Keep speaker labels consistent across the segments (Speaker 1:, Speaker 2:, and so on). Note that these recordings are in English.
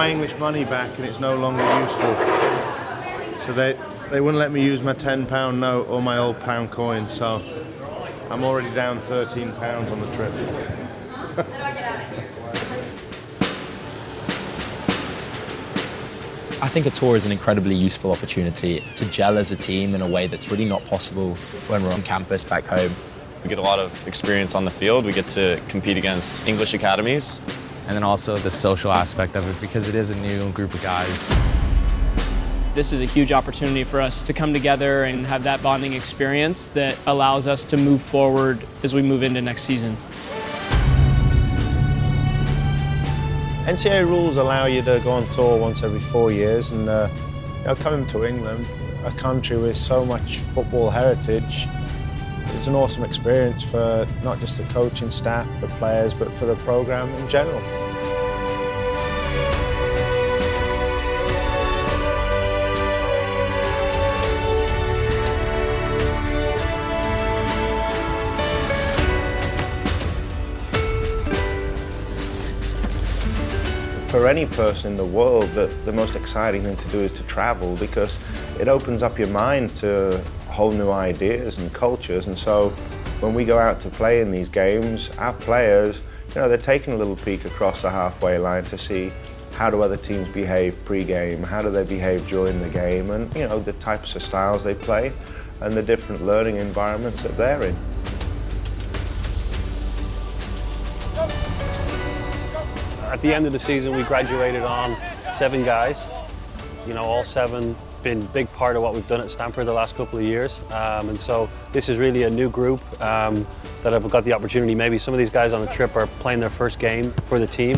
Speaker 1: my English money back and it's no longer useful. So they wouldn't let me use my £10 note or my old pound coin, so I'm already down £13 on the trip.
Speaker 2: I think a tour is an incredibly useful opportunity to gel as a team in a way that's really not possible when we're on campus back home.
Speaker 3: We get a lot of experience on the field. We get to compete against English academies.
Speaker 4: And then also the social aspect of it, because it is a new group of guys.
Speaker 5: This is a huge opportunity for us to come together and have that bonding experience that allows us to move forward as we move into next season.
Speaker 1: NCAA rules allow you to go on tour once every 4 years, and coming to England, a country with so much football heritage, it's an awesome experience for not just the coaching staff, the players, but for the program in general. For any person in the world, the most exciting thing to do is to travel, because it opens up your mind to whole new ideas and cultures. And so when we go out to play in these games, our players, they're taking a little peek across the halfway line to see how do other teams behave pre-game, how do they behave during the game, and the types of styles they play and the different learning environments that they're in.
Speaker 6: At the end of the season, we graduated on 7 guys. All 7 been a big part of what we've done at Stanford the last couple of years. And so this is really a new group that have got the opportunity. Maybe some of these guys on the trip are playing their first game for the team.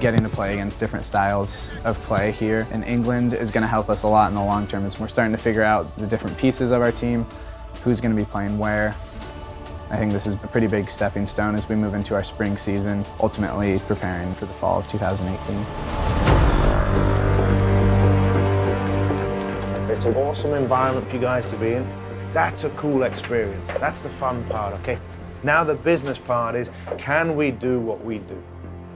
Speaker 4: Getting to play against different styles of play here in England is going to help us a lot in the long term, as we're starting to figure out the different pieces of our team, who's going to be playing where. I think this is a pretty big stepping stone as we move into our spring season, ultimately preparing for the fall of 2018.
Speaker 1: It's an awesome environment for you guys to be in. That's a cool experience. That's the fun part, okay? Now the business part is, can we do what we do?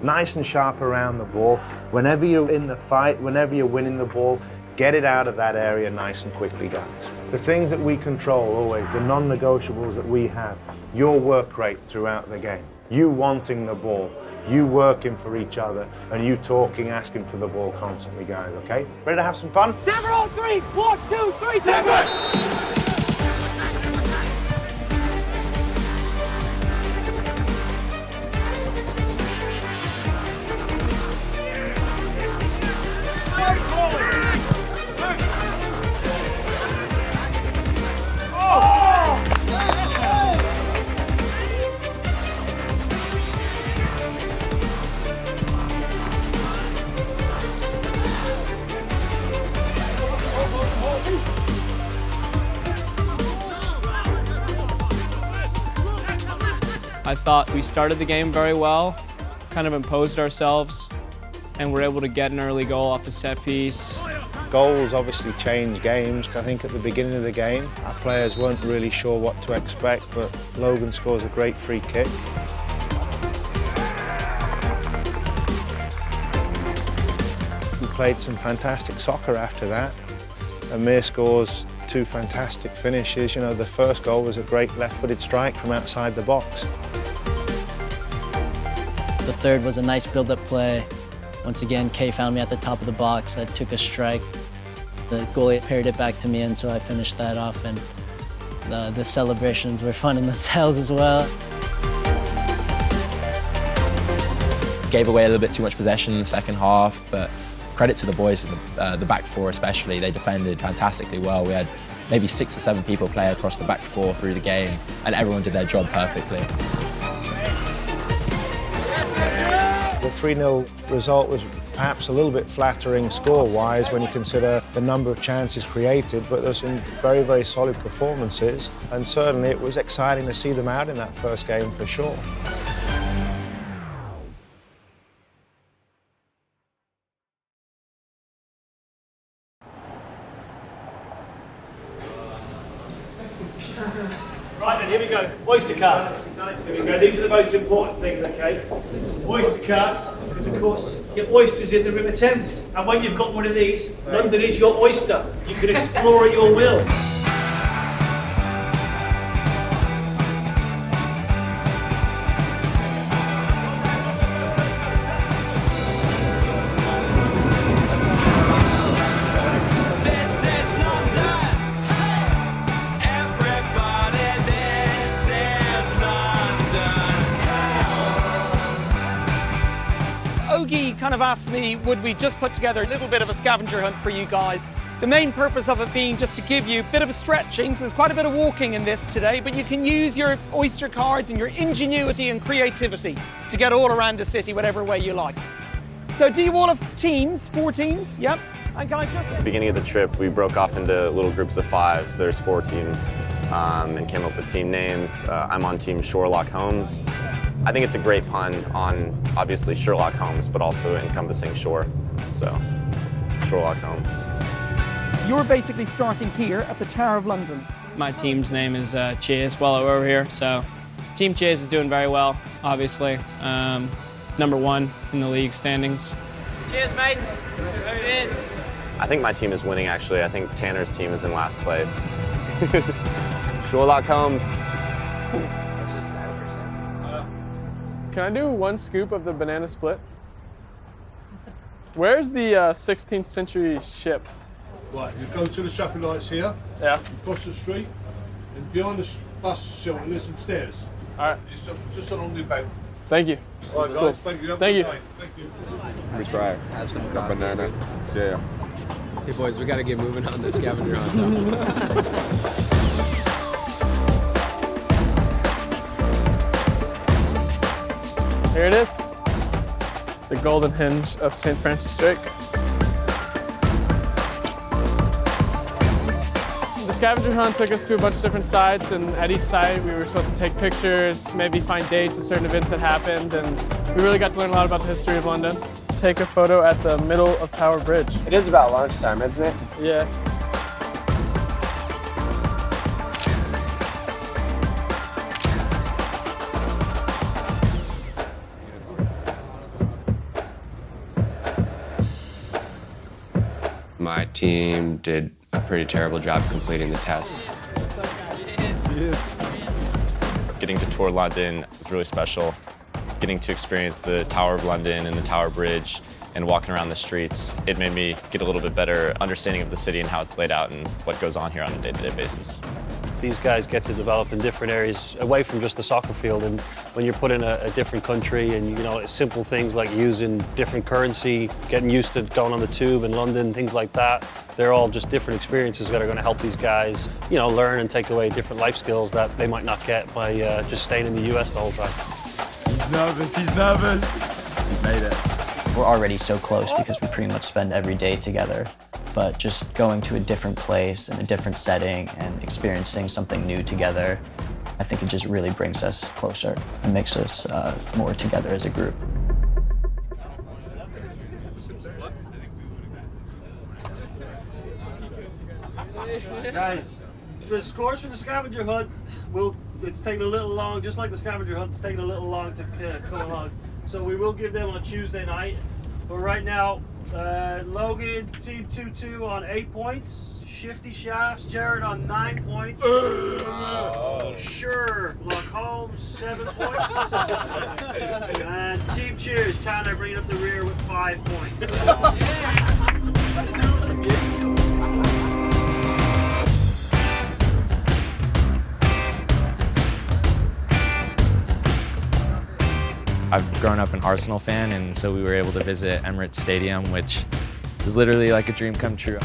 Speaker 1: Nice and sharp around the ball. Whenever you're in the fight, whenever you're winning the ball, get it out of that area nice and quickly, guys. The things that we control always, the non-negotiables that we have, your work rate throughout the game, you wanting the ball, you working for each other, and you talking, asking for the ball constantly, guys, okay? Ready to have some fun?
Speaker 7: Stanford on 3, 1, 2, 3, Stanford!
Speaker 5: I thought we started the game very well, kind of imposed ourselves, and were able to get an early goal off the set piece.
Speaker 1: Goals obviously change games. I think at the beginning of the game, our players weren't really sure what to expect, but Logan scores a great free kick. We played some fantastic soccer after that. Amir scores 2 fantastic finishes. The first goal was a great left-footed strike from outside the box.
Speaker 8: The third was a nice build-up play. Once again, Kay found me at the top of the box. I took a strike. The goalie parried it back to me, and so I finished that off. And the celebrations were fun in themselves as well.
Speaker 2: Gave away a little bit too much possession in the second half, but credit to the boys, the back four especially. They defended fantastically well. We had maybe 6 or 7 people play across the back four through the game, and everyone did their job perfectly.
Speaker 1: The 3-0 result was perhaps a little bit flattering score-wise when you consider the number of chances created, but there's some very, very solid performances, and certainly it was exciting to see them out in that first game for sure.
Speaker 7: Right then, here we go. Oyster card.
Speaker 9: Here we go. These are the most important things, okay? Oyster carts, because of course you get oysters in the River Thames. And when you've got one of these, London is your oyster. You can explore at your will.
Speaker 7: Ogie kind of asked me, would we just put together a little bit of a scavenger hunt for you guys? The main purpose of it being just to give you a bit of a stretching, so there's quite a bit of walking in this today, but you can use your Oyster cards and your ingenuity and creativity to get all around the city whatever way you like. So do you all have teams, 4 teams? Yep. And can I just...
Speaker 3: At the beginning of the trip, we broke off into little groups of 5, so there's 4 teams, and came up with team names. I'm on team Sherlock Holmes. I think it's a great pun on, obviously, Sherlock Holmes, but also encompassing shore, so Sherlock Holmes.
Speaker 7: You're basically starting here at the Tower of London.
Speaker 5: My team's name is Cheers, well over here, so Team Cheers is doing very well, obviously. #1 in the league standings. Cheers, mates. Cheers.
Speaker 3: I think my team is winning, actually. I think Tanner's team is in last place. Sherlock Holmes.
Speaker 10: Can I do 1 scoop of the banana split? Where's the 16th century ship?
Speaker 11: Right, you go to the traffic lights here.
Speaker 10: Yeah.
Speaker 11: You cross the street, and behind the bus shelter there's some stairs.
Speaker 10: All right.
Speaker 11: It's just along the bank.
Speaker 10: Thank you.
Speaker 11: All right, guys.
Speaker 10: Cool.
Speaker 11: Thank you.
Speaker 10: Thank you.
Speaker 11: Thank you.
Speaker 12: We try. Have some banana. Yeah.
Speaker 13: Hey boys, we gotta get moving on this scavenger hunt.
Speaker 10: Here it is. The golden hinge of St. Francis Drake. The scavenger hunt took us to a bunch of different sites, and at each site we were supposed to take pictures, maybe find dates of certain events that happened, and we really got to learn a lot about the history of London. Take a photo at the middle of Tower Bridge.
Speaker 13: It is about lunchtime, isn't it?
Speaker 10: Yeah.
Speaker 13: My team did a pretty terrible job completing the test.
Speaker 3: Getting to tour London was really special. Getting to experience the Tower of London and the Tower Bridge and walking around the streets, it made me get a little bit better understanding of the city and how it's laid out and what goes on here on a day-to-day basis.
Speaker 6: These guys get to develop in different areas away from just the soccer field, and when you're put in a different country and simple things like using different currency, getting used to going on the tube in London, things like that, they're all just different experiences that are going to help these guys learn and take away different life skills that they might not get by just staying in the US the whole time.
Speaker 12: He's nervous, he's nervous. He's made it.
Speaker 8: We're already so close because we pretty much spend every day together. But just going to a different place in a different setting and experiencing something new together, I think it just really brings us closer and makes us more together as a group.
Speaker 9: Guys, the scores for the scavenger hunt, it's taking a little long, just like the scavenger hunt, it's taking a little long to come along. So we will give them on Tuesday night. But right now, Logan, Team 2-2 on 8 points. Shifty Shafts, Jared on 9 points. Sherlock Holmes, 7 points. And Team Cheers, Tanner bringing up the rear with 5 points.
Speaker 2: I've grown up an Arsenal fan, and so we were able to visit Emirates Stadium, which is literally like a dream come true.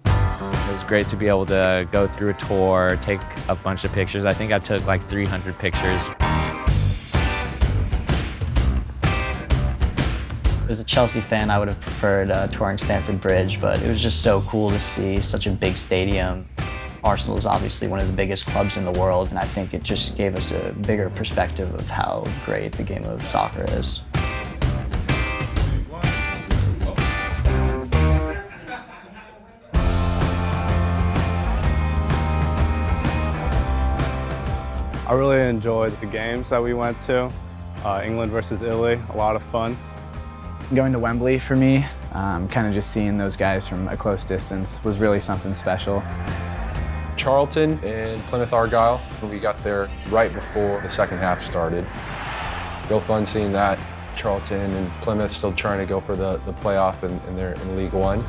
Speaker 2: It was great to be able to go through a tour, take a bunch of pictures. I think I took like 300 pictures.
Speaker 8: As a Chelsea fan, I would have preferred touring Stanford Bridge, but it was just so cool to see such a big stadium. Arsenal is obviously one of the biggest clubs in the world, and I think it just gave us a bigger perspective of how great the game of soccer is.
Speaker 14: I really enjoyed the games that we went to. England versus Italy, a lot of fun.
Speaker 4: Going to Wembley for me, kind of just seeing those guys from a close distance was really something special.
Speaker 15: Charlton and Plymouth Argyle. We got there right before the second half started. Real fun seeing that. Charlton and Plymouth still trying to go for the playoff and they're in League One.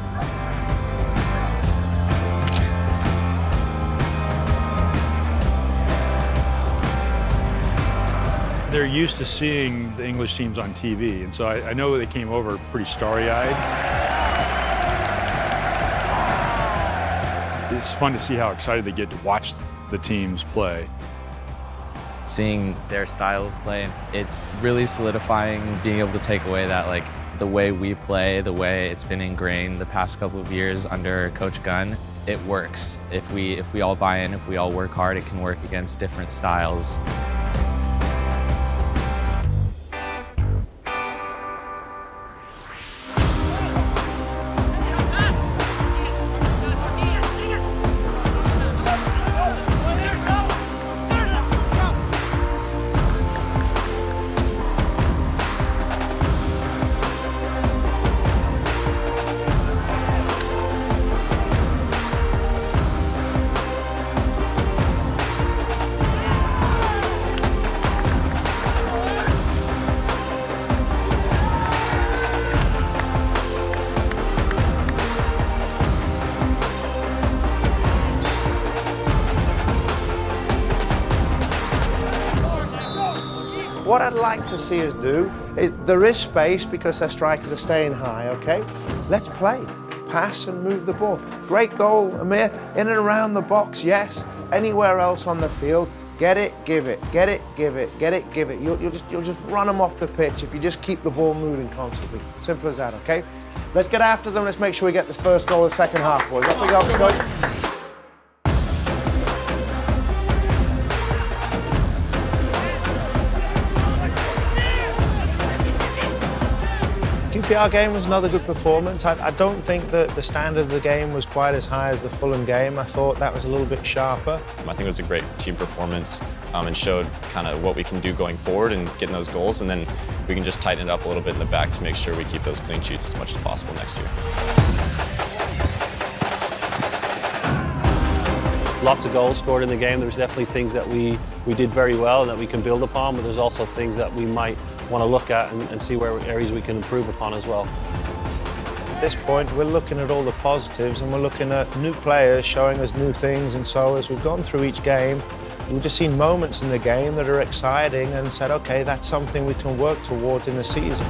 Speaker 16: They're used to seeing the English teams on TV, and so I know they came over pretty starry-eyed. It's fun to see how excited they get to watch the teams play.
Speaker 17: Seeing their style of play, it's really solidifying being able to take away that, like, the way we play, the way it's been ingrained the past couple of years under Coach Gunn. It works. If we all buy in, if we all work hard, it can work against different styles.
Speaker 1: What I'd like to see us do is, there is space because their strikers are staying high, okay? Let's play. Pass and move the ball. Great goal, Amir. In and around the box, yes. Anywhere else on the field, get it, give it. Get it, give it. Get it, give it. You'll just run them off the pitch if you just keep the ball moving constantly. Simple as that, okay? Let's get after them. Let's make sure we get this first goal of the second half, boys. Off we go, coach. QPR game was another good performance. I don't think that the standard of the game was quite as high as the Fulham game. I thought that was a little bit sharper.
Speaker 3: I think it was a great team performance and showed kind of what we can do going forward and getting those goals, and then we can just tighten it up a little bit in the back to make sure we keep those clean sheets as much as possible next year.
Speaker 6: Lots of goals scored in the game. There's definitely things that we did very well and that we can build upon, but there's also things that we might want to look at and see where areas we can improve upon as well.
Speaker 1: At this point, we're looking at all the positives and we're looking at new players showing us new things, and so as we've gone through each game, we've just seen moments in the game that are exciting and said, okay, that's something we can work towards in the season.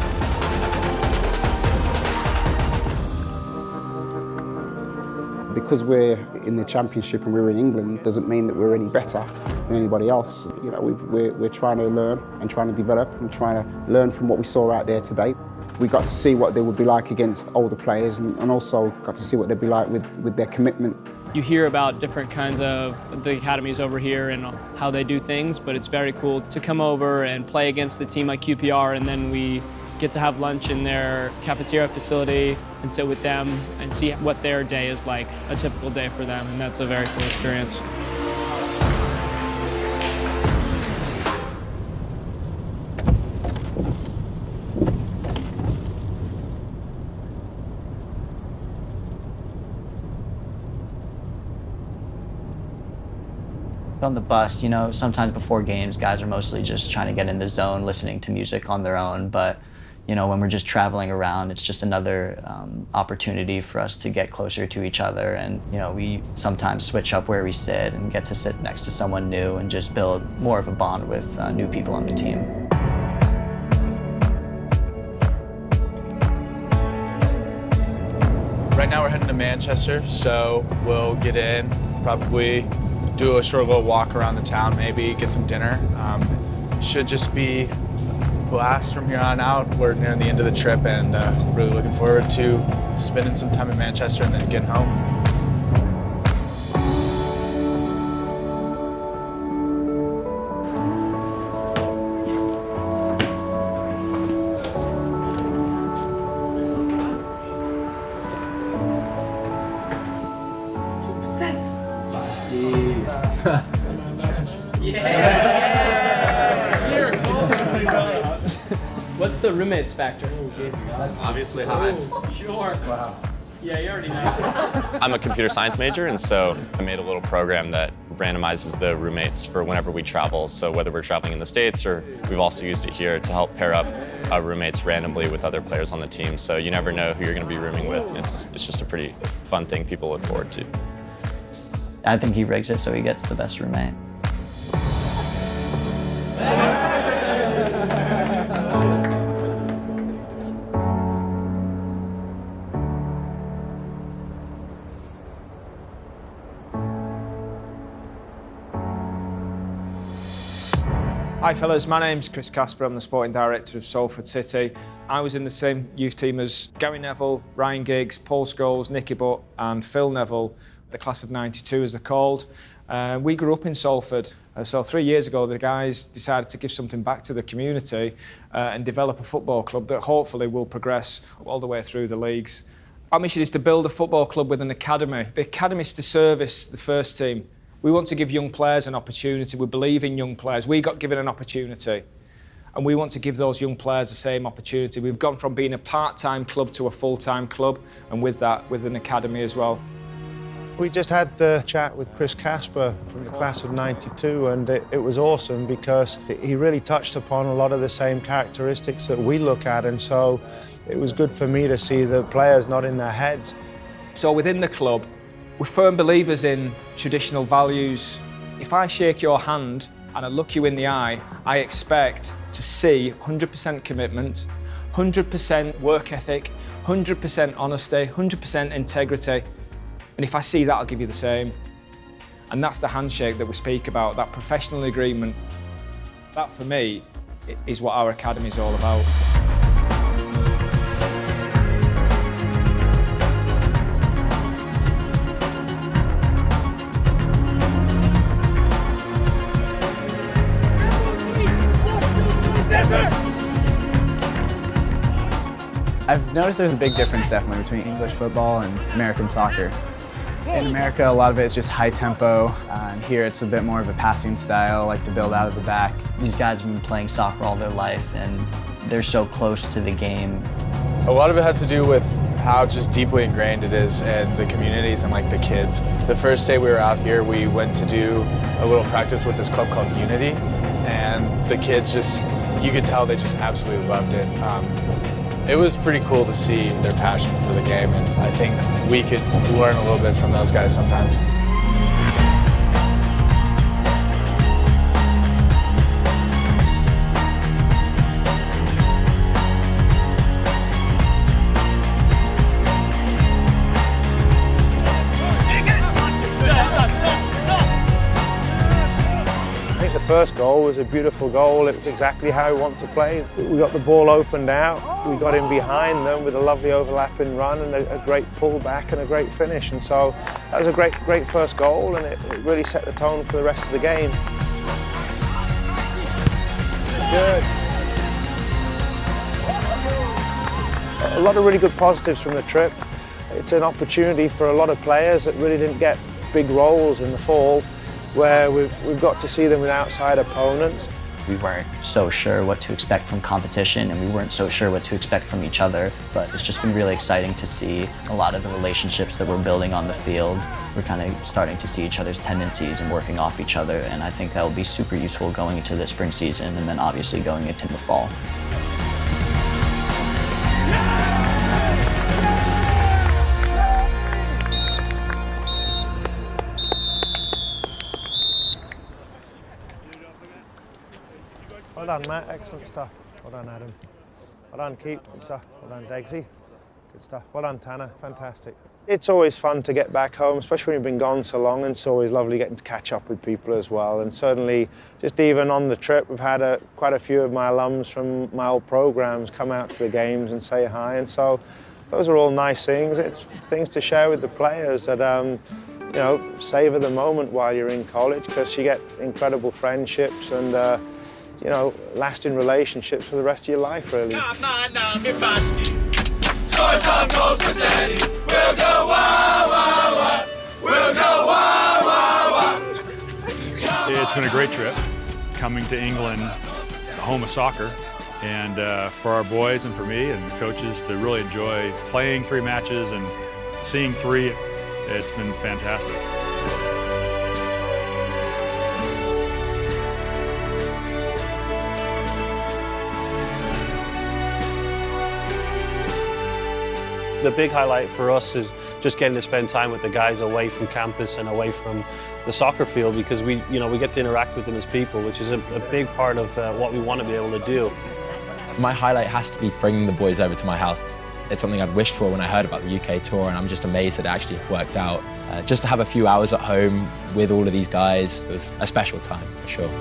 Speaker 18: Because we're in the Championship and we're in England doesn't mean that we're any better than anybody else. You know, we're trying to learn and trying to develop and trying to learn from what we saw out there today. We got to see what they would be like against older players and also got to see what they'd be like with their commitment.
Speaker 5: You hear about different kinds of the academies over here and how they do things, but it's very cool to come over and play against a team like QPR, and then we get to have lunch in their cafeteria facility and sit with them and see what their day is like, a typical day for them, and that's a very cool experience.
Speaker 8: On the bus, you know, sometimes before games, guys are mostly just trying to get in the zone, listening to music on their own, but you know, when we're just traveling around, it's just another opportunity for us to get closer to each other. And, you know, we sometimes switch up where we sit and get to sit next to someone new and just build more of a bond with new people on the team.
Speaker 12: Right now we're heading to Manchester, so we'll get in, probably do a short little walk around the town, maybe get some dinner. Should just be blast from here on out. We're near the end of the trip and really looking forward to spending some time in Manchester and then getting home.
Speaker 13: Yeah.
Speaker 5: What's the roommates factor?
Speaker 3: Obviously high.
Speaker 5: Sure. Wow. Yeah, you already know.
Speaker 3: I'm a computer science major, and so I made a little program that randomizes the roommates for whenever we travel. So whether we're traveling in the States or we've also used it here to help pair up roommates randomly with other players on the team. So you never know who you're going to be rooming with. It's just a pretty fun thing people look forward to.
Speaker 8: I think he rigs it so he gets the best roommate.
Speaker 19: Hi fellas, my name's Chris Casper, I'm the sporting director of Salford City. I was in the same youth team as Gary Neville, Ryan Giggs, Paul Scholes, Nicky Butt and Phil Neville, the class of '92 as they're called. We grew up in Salford, so 3 years ago the guys decided to give something back to the community and develop a football club that hopefully will progress all the way through the leagues. Our mission is to build a football club with an academy. The academy is to service the first team. We want to give young players an opportunity. We believe in young players. We got given an opportunity, and we want to give those young players the same opportunity. We've gone from being a part-time club to a full-time club, and with that, with an academy as well.
Speaker 1: We just had the chat with Chris Casper from the class of '92, and it was awesome because he really touched upon a lot of the same characteristics that we look at, and so it was good for me to see the players not in their heads.
Speaker 19: So within the club, we're firm believers in traditional values. If I shake your hand and I look you in the eye, I expect to see 100% commitment, 100% work ethic, 100% honesty, 100% integrity. And if I see that, I'll give you the same. And that's the handshake that we speak about, that professional agreement. That, for me, is what our academy is all about.
Speaker 4: I've noticed there's a big difference definitely between English football and American soccer. In America, a lot of it is just high tempo, and here it's a bit more of a passing style, like to build out of the back.
Speaker 8: These guys have been playing soccer all their life, and they're so close to the game.
Speaker 12: A lot of it has to do with how just deeply ingrained it is in the communities and like the kids. The first day we were out here, we went to do a little practice with this club called Unity, and the kids just, you could tell they just absolutely loved it. It was pretty cool to see their passion for the game, and I think we could learn a little bit from those guys sometimes.
Speaker 1: The first goal was a beautiful goal. It was exactly how we want to play. We got the ball opened out, we got in behind them with a lovely overlapping run and a great pullback and a great finish. And so that was a great first goal, and it really set the tone for the rest of the game. Good. A lot of really good positives from the trip. It's an opportunity for a lot of players that really didn't get big roles in the fall, where we've got to see them with outside opponents.
Speaker 8: We weren't so sure what to expect from competition, and we weren't so sure what to expect from each other, but it's just been really exciting to see a lot of the relationships that we're building on the field. We're kind of starting to see each other's tendencies and working off each other, and I think that will be super useful going into the spring season and then obviously going into the fall.
Speaker 1: Well done, Matt. Excellent stuff. Well done, Adam. Well done, Keith. Good stuff. Well done, Degsy. Good stuff. Well done, Tanner. Fantastic. It's always fun to get back home, especially when you've been gone so long, and it's always lovely getting to catch up with people as well. And certainly, just even on the trip, we've had quite a few of my alums from my old programs come out to the games and say hi. And so those are all nice things. It's things to share with the players that, you know, savor the moment while you're in college, because you get incredible friendships and you know, lasting relationships for the rest of your life, really.
Speaker 20: Come on now, me busty. Score some goals for steady. We'll go wah, wah, wah. We'll go wah, wah, wah.
Speaker 16: It's been a great trip, coming to England, the home of soccer, and for our boys and for me and the coaches to really enjoy playing 3 matches and seeing 3, it's been fantastic.
Speaker 6: The big highlight for us is just getting to spend time with the guys away from campus and away from the soccer field, because we get to interact with them as people, which is a big part of what we want to be able to do.
Speaker 2: My highlight has to be bringing the boys over to my house. It's something I'd wished for when I heard about the UK tour, and I'm just amazed that it actually worked out. Just to have a few hours at home with all of these guys, it was a special time for sure.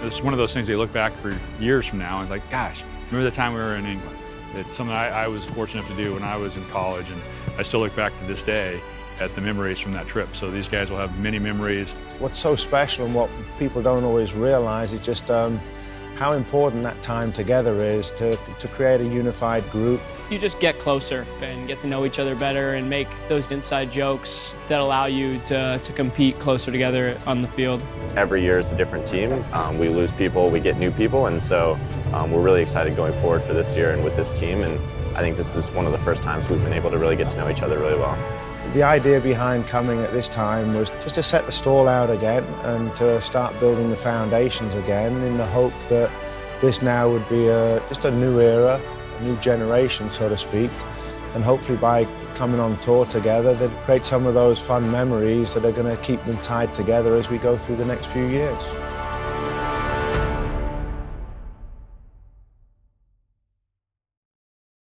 Speaker 16: It's one of those things they look back for years from now and like, gosh, remember the time we were in England? It's something I was fortunate enough to do when I was in college, and I still look back to this day at the memories from that trip. So these guys will have many memories.
Speaker 1: What's so special and what people don't always realize is just how important that time together is to create a unified group.
Speaker 5: You just get closer and get to know each other better and make those inside jokes that allow you to compete closer together on the field.
Speaker 3: Every year is a different team. We lose people, we get new people, and so we're really excited going forward for this year and with this team, and I think this is one of the first times we've been able to really get to know each other really well.
Speaker 1: The idea behind coming at this time was just to set the stall out again and to start building the foundations again, in the hope that this now would be just a new era, a new generation, so to speak, and hopefully by coming on tour together, they'd create some of those fun memories that are going to keep them tied together as we go through the next few years.